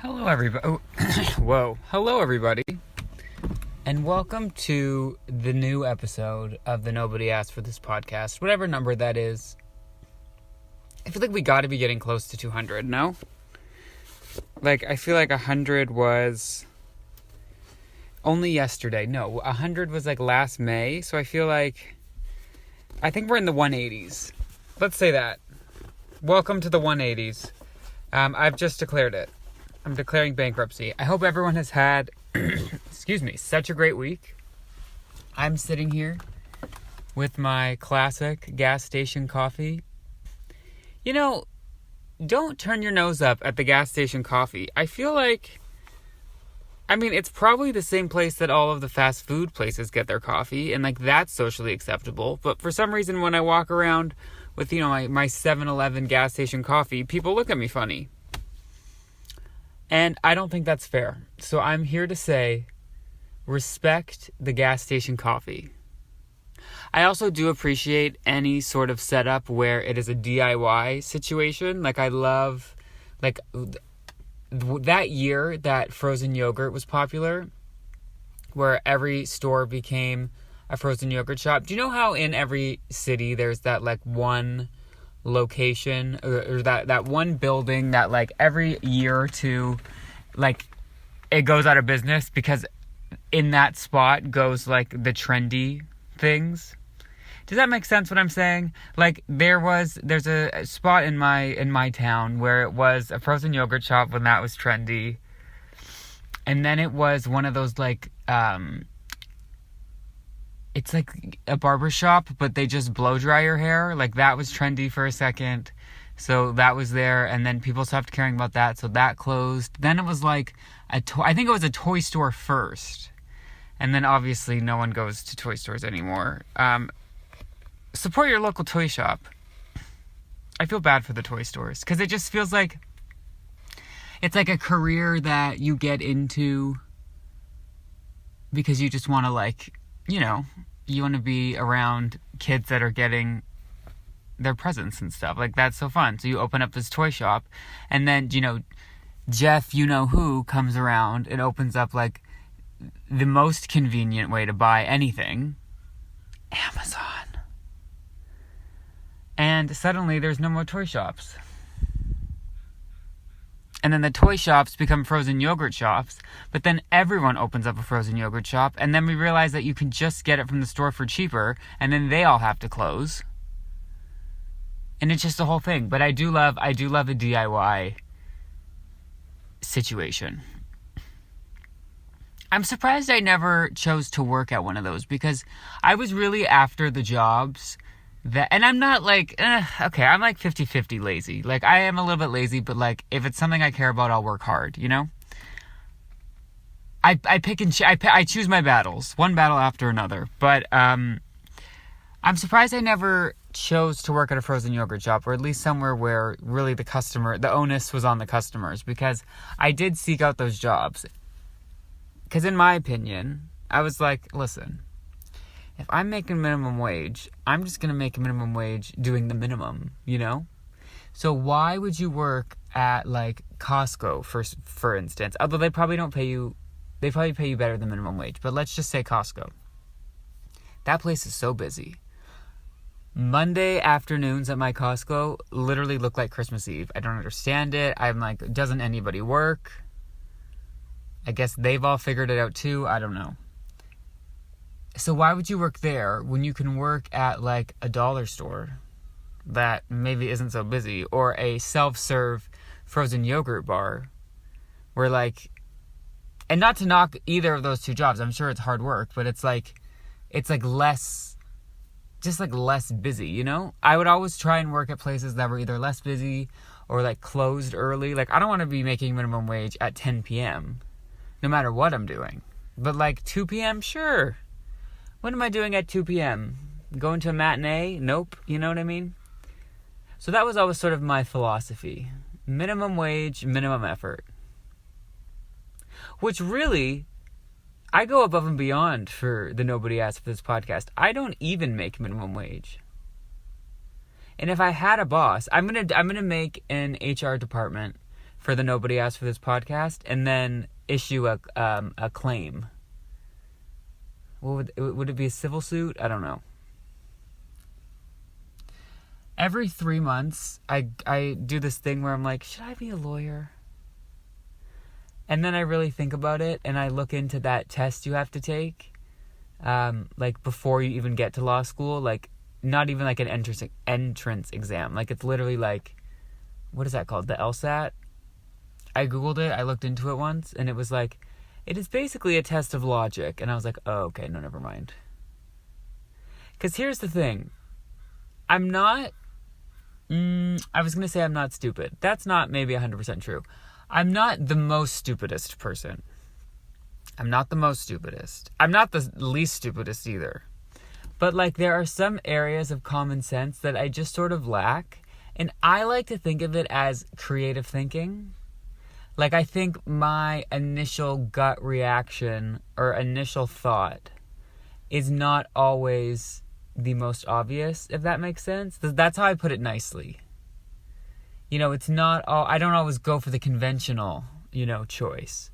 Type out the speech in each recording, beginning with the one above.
Hello, everybody. Oh, whoa. Hello, everybody. And welcome to the new episode of the Nobody Asked for This podcast, whatever number that is. I feel like we got to be getting close to 200, no? I feel like 100 was only yesterday. No, 100 was last May, so I think we're in the 180s. Let's say that. Welcome to the 180s. I've just declared it. I'm declaring bankruptcy. I hope everyone has had, such a great week. I'm sitting here with my classic gas station coffee. You know, don't turn your nose up at the gas station coffee. I feel it's probably the same place that all of the fast food places get their coffee, and that's socially acceptable. But for some reason, when I walk around with, my 7-Eleven gas station coffee, people look at me funny. And I don't think that's fair. So I'm here to say, respect the gas station coffee. I also do appreciate any sort of setup where it is a DIY situation. I love, that year that frozen yogurt was popular, where every store became a frozen yogurt shop. Do you know how in every city there's that, one location or that one building that every year or two it goes out of business because in that spot goes the trendy things? Does that make sense what I'm saying? There's a spot in my town where it was a frozen yogurt shop when that was trendy, and then it was one of those it's a barber shop, but they just blow dry your hair. That was trendy for a second. So that was there. And then people stopped caring about that. So that closed. Then it was I think it was a toy store first. And then obviously no one goes to toy stores anymore. Support your local toy shop. I feel bad for the toy stores because it just feels it's a career that you get into because you just want to you want to be around kids that are getting their presents and stuff. That's so fun. So you open up this toy shop, and then, Jeff, who comes around and opens up, the most convenient way to buy anything, Amazon. And suddenly there's no more toy shops. And then the toy shops become frozen yogurt shops, but then everyone opens up a frozen yogurt shop, and then we realize that you can just get it from the store for cheaper, and then they all have to close. And it's just a whole thing. But I do love a DIY situation. I'm surprised I never chose to work at one of those, because I was really after the jobs and I'm not I'm 50-50 lazy. I am a little bit lazy, but if it's something I care about, I'll work hard, I pick and I choose my battles, one battle after another. But I'm surprised I never chose to work at a frozen yogurt shop, or at least somewhere where really the onus was on the customers, because I did seek out those jobs. Because in my opinion, I was listen, if I'm making minimum wage, I'm just going to make a minimum wage doing the minimum, So why would you work at Costco for instance? Although they probably pay you better than minimum wage, but let's just say Costco. That place is so busy. Monday afternoons at my Costco literally look like Christmas Eve. I don't understand it. I'm doesn't anybody work? I guess they've all figured it out too. I don't know. So why would you work there when you can work at a dollar store that maybe isn't so busy, or a self-serve frozen yogurt bar where and not to knock either of those two jobs. I'm sure it's hard work, but it's less, just less busy, I would always try and work at places that were either less busy or closed early. I don't want to be making minimum wage at 10 p.m. no matter what I'm doing. But 2 p.m., sure. What am I doing at 2 p.m.? Going to a matinee? Nope. You know what I mean? So that was always sort of my philosophy. Minimum wage, minimum effort. Which really, I go above and beyond for the Nobody Asked for This podcast. I don't even make minimum wage. And if I had a boss, I'm gonna make an HR department for the Nobody Asked for This podcast, and then issue a claim. Would it be a civil suit? I don't know. Every 3 months, I do this thing where I'm like, should I be a lawyer? And then I really think about it, and I look into that test you have to take, like before you even get to law school, like not even like an entrance exam. Like it's literally like, what is that called? The LSAT? I Googled it, I looked into it once, and it was like, it is basically a test of logic. And I was like, oh, okay, no, never mind. Because here's the thing. I'm not, I was going to say I'm not stupid. That's not maybe 100% true. I'm not the most stupidest person. I'm not the most stupidest. I'm not the least stupidest either. But like there are some areas of common sense that I just sort of lack. And I like to think of it as creative thinking. Like I think my initial gut reaction or initial thought is not always the most obvious, if that makes sense. That's how I put it nicely. You know, it's not all, I don't always go for the conventional, choice.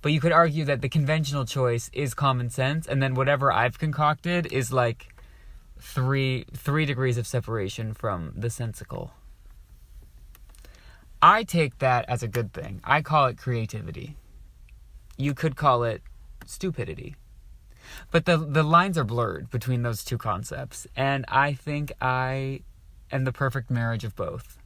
But you could argue that the conventional choice is common sense, and then whatever I've concocted is like three degrees of separation from the sensical. I take that as a good thing. I call it creativity. You could call it stupidity. But the lines are blurred between those two concepts, and I think I am the perfect marriage of both.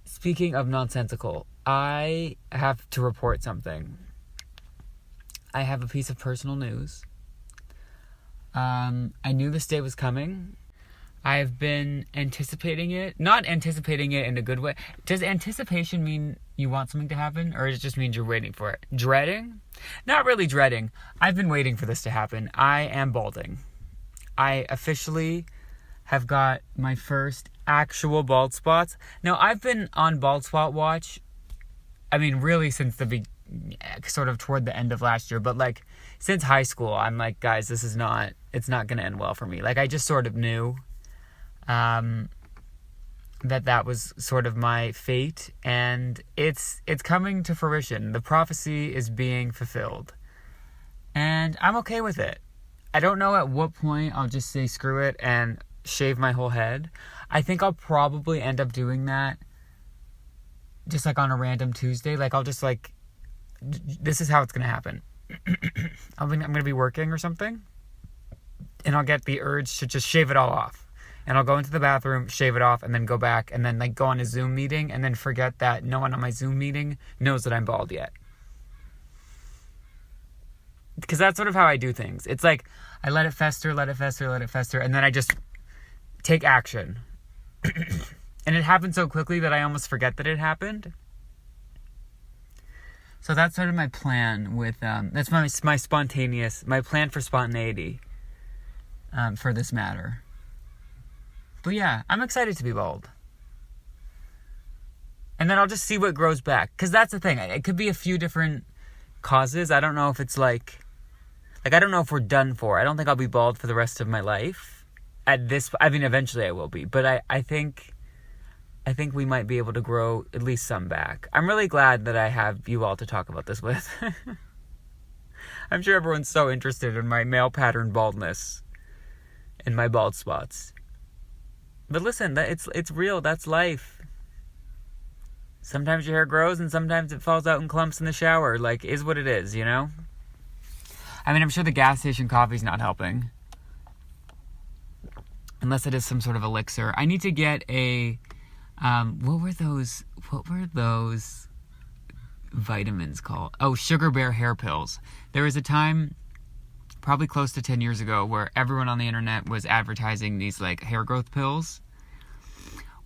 Speaking of nonsensical, I have to report something. I have a piece of personal news. I knew this day was coming. I've been anticipating it. Not anticipating it in a good way. Does anticipation mean you want something to happen? Or does it just mean you're waiting for it? Dreading? Not really dreading. I've been waiting for this to happen. I am balding. I officially have got my first actual bald spots. Now, I've been on bald spot watch, really since sort of toward the end of last year, but like since high school, I'm like, guys, it's not going to end well for me. Like I just sort of knew that was sort of my fate, and it's coming to fruition. The prophecy is being fulfilled, and I'm okay with it. I don't know at what point I'll just say screw it and shave my whole head. I think I'll probably end up doing that just like on a random Tuesday. Like I'll just like, this is how it's going to happen. I'm going to be working or something, and I'll get the urge to just shave it all off. And I'll go into the bathroom, shave it off, and then go back and then like go on a Zoom meeting and then forget that no one on my Zoom meeting knows that I'm bald yet. Because that's sort of how I do things. It's like I let it fester, and then I just take action. And it happened so quickly that I almost forget that it happened. So that's sort of my plan with, that's my plan for spontaneity for this matter. But yeah, I'm excited to be bald. And then I'll just see what grows back. Because that's the thing. It could be a few different causes. I don't know if it's like I don't know if we're done for. I don't think I'll be bald for the rest of my life. Eventually I will be. But I think we might be able to grow at least some back. I'm really glad that I have you all to talk about this with. I'm sure everyone's so interested in my male pattern baldness and my bald spots. But listen, it's real. That's life. Sometimes your hair grows and sometimes it falls out in clumps in the shower. Like, is what it is, I'm sure the gas station coffee's not helping. Unless it is some sort of elixir. I need to get a... What were those vitamins called? Oh, sugar bear hair pills. There was a time, probably close to 10 years ago, where everyone on the internet was advertising these like hair growth pills,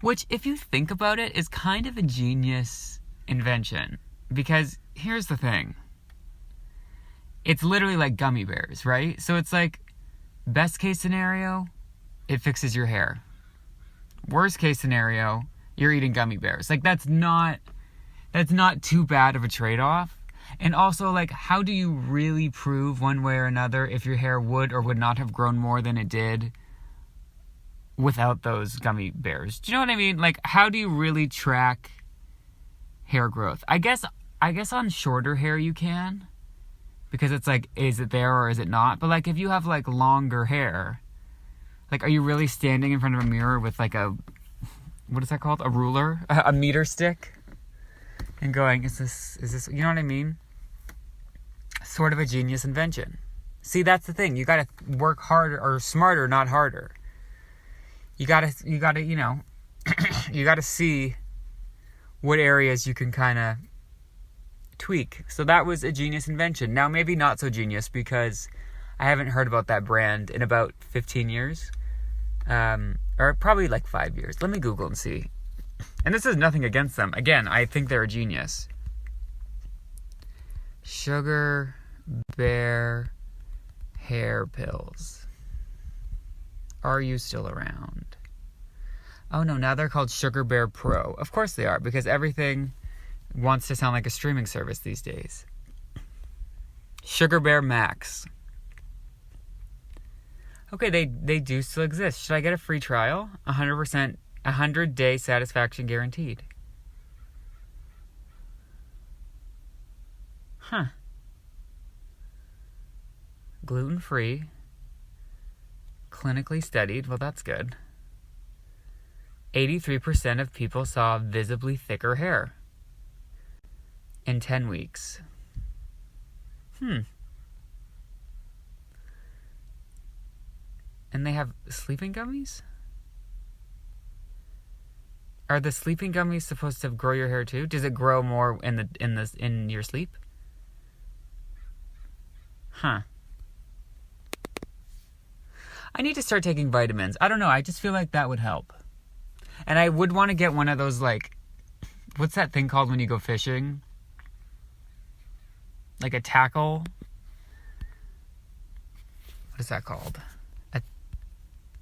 which, if you think about it, is kind of a genius invention. Because here's the thing. It's literally like gummy bears, right? So it's like, best case scenario, it fixes your hair. Worst case scenario, you're eating gummy bears. Like, that's not too bad of a trade-off. And also, like, how do you really prove one way or another if your hair would or would not have grown more than it did without those gummy bears. Do you know what I mean? Like, how do you really track hair growth? I guess on shorter hair you can, because it's like, is it there or is it not? But like, if you have like longer hair, like, are you really standing in front of a mirror with like what is that called? A ruler? A meter stick? And going, is this, you know what I mean? Sort of a genius invention. See, that's the thing. You gotta work harder, or smarter, not harder. You gotta, you know, you gotta see what areas you can kind of tweak. So that was a genius invention. Now, maybe not so genius, because I haven't heard about that brand in about 15 years. Or probably like 5 years. Let me Google and see. And this is nothing against them. Again, I think they're a genius. Sugar Bear hair pills. Are you still around? Oh no, now they're called Sugar Bear Pro. Of course they are, because everything wants to sound like a streaming service these days. Sugar Bear Max. Okay, they do still exist. Should I get a free trial? 100%, 100-day satisfaction guaranteed. Huh. Gluten-free. Clinically studied. Well, that's good. 83% of people saw visibly thicker hair in 10 weeks. And they have sleeping gummies? Are the sleeping gummies supposed to grow your hair too? Does it grow more in your sleep? Huh. I need to start taking vitamins. I don't know. I just feel like that would help. And I would want to get one of those, like, what's that thing called when you go fishing? Like a tackle? What is that called? A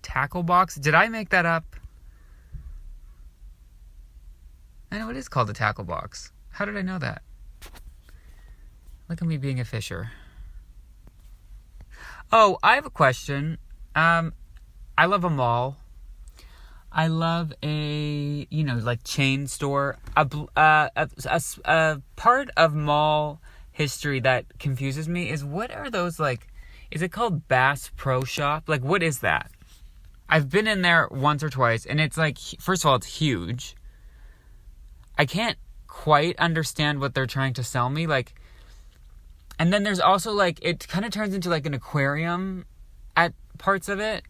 tackle box? Did I make that up? I know it is called a tackle box. How did I know that? Look at me being a fisher. Oh, I have a question. I love a mall. I love a, like chain store. A part of mall history that confuses me is, what are those, like, is it called Bass Pro Shop? Like, what is that? I've been in there once or twice, and it's like, first of all, it's huge. I can't quite understand what they're trying to sell me. Like, and then there's also, like, it kind of turns into like an aquarium at parts of it.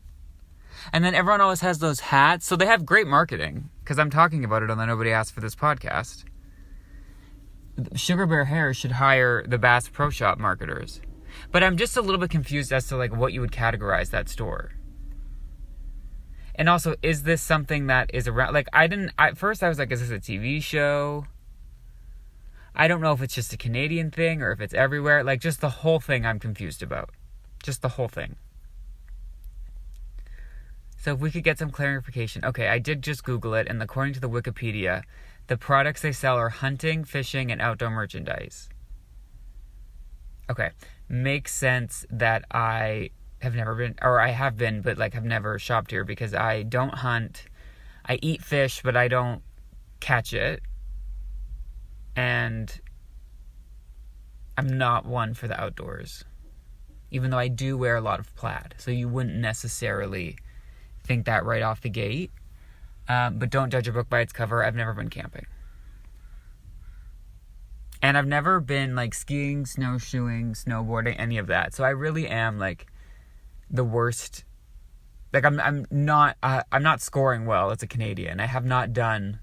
And then everyone always has those hats. So they have great marketing, because I'm talking about it, although nobody asked for this podcast. Sugar Bear Hair should hire the Bass Pro Shop marketers. But I'm just a little bit confused as to, like, what you would categorize that store. And also, is this something that is around? Like, at first I was like, is this a TV show? I don't know if it's just a Canadian thing or if it's everywhere. Like, just the whole thing I'm confused about. Just the whole thing. So if we could get some clarification. Okay, I did just Google it, and according to the Wikipedia, the products they sell are hunting, fishing, and outdoor merchandise. Okay, makes sense that I have never been, or I have been, but like have never shopped here, because I don't hunt. I eat fish, but I don't catch it. And I'm not one for the outdoors, even though I do wear a lot of plaid. So you wouldn't necessarily think that right off the gate. But don't judge a book by its cover. I've never been camping. And I've never been, like, skiing, snowshoeing, snowboarding, any of that. So I really am, like, the worst. Like, I'm not scoring well as a Canadian. I have not done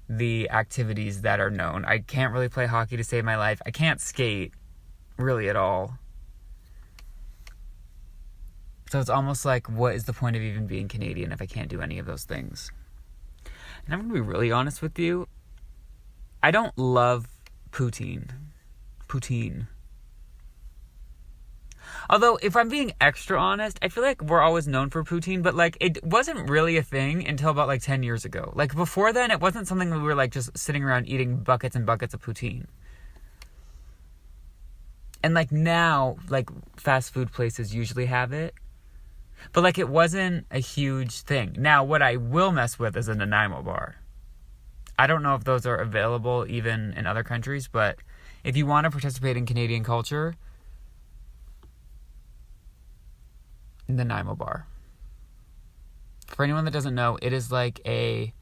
the activities that are known. I can't really play hockey to save my life. I can't skate really at all. So it's almost like, what is the point of even being Canadian if I can't do any of those things? And I'm going to be really honest with you. I don't love poutine. Although, if I'm being extra honest, I feel like we're always known for poutine, but, like, it wasn't really a thing until about, like, 10 years ago. Like, before then, it wasn't something we were, like, just sitting around eating buckets and buckets of poutine. And, like, now, like, fast food places usually have it. But, like, it wasn't a huge thing. Now, what I will mess with is a Nanaimo bar. I don't know if those are available even in other countries, but if you want to participate in Canadian culture, Nanaimo bar. For anyone that doesn't know, it is like a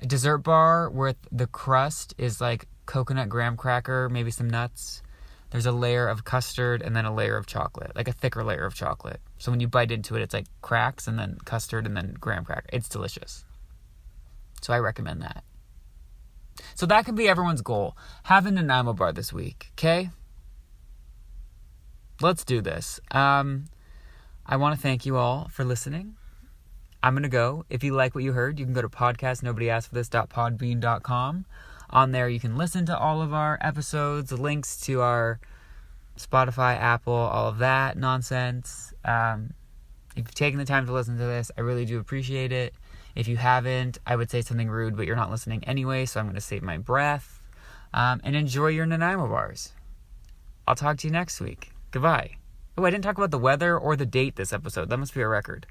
dessert bar where the crust is like coconut graham cracker, maybe some nuts. There's a layer of custard and then a layer of chocolate, like a thicker layer of chocolate. So when you bite into it, it's like cracks and then custard and then graham cracker. It's delicious. So I recommend that. So that can be everyone's goal. Have a Nanaimo bar this week, okay? Let's do this. I want to thank you all for listening. I'm going to go. If you like what you heard, you can go to podcastnobodyaskforthis.podbean.com. On there, you can listen to all of our episodes, links to our Spotify, Apple, all of that nonsense. If you've taken the time to listen to this, I really do appreciate it. If you haven't, I would say something rude, but you're not listening anyway, so I'm going to save my breath. And enjoy your Nanaimo bars. I'll talk to you next week. Goodbye. Oh, I didn't talk about the weather or the date this episode. That must be a record.